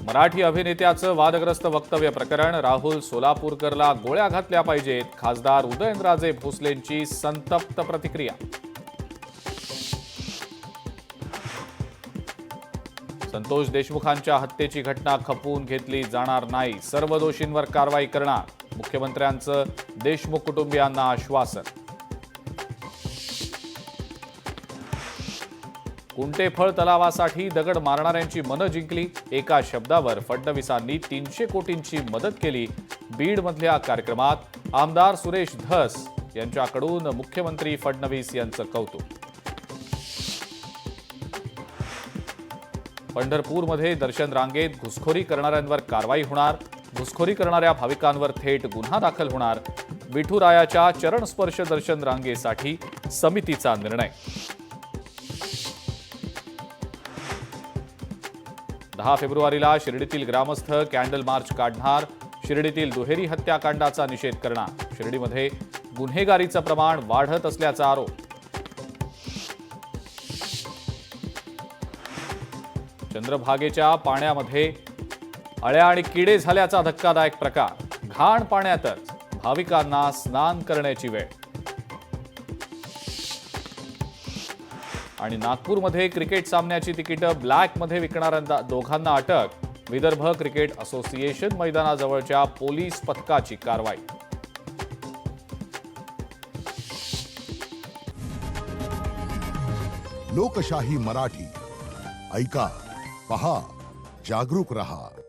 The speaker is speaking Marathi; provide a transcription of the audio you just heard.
मराठी अभिनेत्याचं वादग्रस्त वक्तव्य प्रकरण, राहुल सोलापूरकरला गोळ्या घातल्या पाहिजेत, खासदार उदयनराजे भोसलेंची संतप्त प्रतिक्रिया. संतोष देशमुखांच्या हत्येची घटना खपवून घेतली जाणार नाही, सर्व दोषींवर कारवाई करणार, मुख्यमंत्र्यांचं देशमुख कुटुंबियांना आश्वासन. कुंटेफळ तलावासाठी दगड मारणाऱ्यांची मनं जिंकली, एका शब्दावर फडणवीसांनी 300 कोटींची मदत केली. बीडमधल्या कार्यक्रमात आमदार सुरेश धस यांच्याकडून मुख्यमंत्री फडणवीस यांचं कौतुक. पंढरपूरमध्ये दर्शन रांगेत घुसखोरी करणाऱ्यांवर कारवाई होणार, घुसखोरी करणाऱ्या भाविकांवर थेट गुन्हा दाखल होणार. विठुरायाच्या चरणस्पर्श दर्शन रांगेसाठी समितीचा निर्णय. 10 फेब्रुवारीला शिर्डीतील ग्रामस्थ कॅन्डल मार्च काढणार, शिर्डीतील दुहेरी हत्याकांडाचा निषेध करणार. शिर्डीमध्ये गुन्हेगारीचं प्रमाण वाढत असल्याचा आरोप. चंद्रभागेच्या पाण्यामध्ये अळ्या आणि किडे झाल्याचा धक्कादायक प्रकार, घाण पाण्यातच भाविकांना स्नान करण्याची वेळ. आणि नागपूरमध्ये क्रिकेट सामन्याची तिकीटं ब्लॅकमध्ये विकणाऱ्या दोघांना अटक, विदर्भ क्रिकेट असोसिएशन मैदानाजवळच्या पोलीस पथकाची कारवाई. लोकशाही मराठी ऐका, पहा, जागरूक रहा.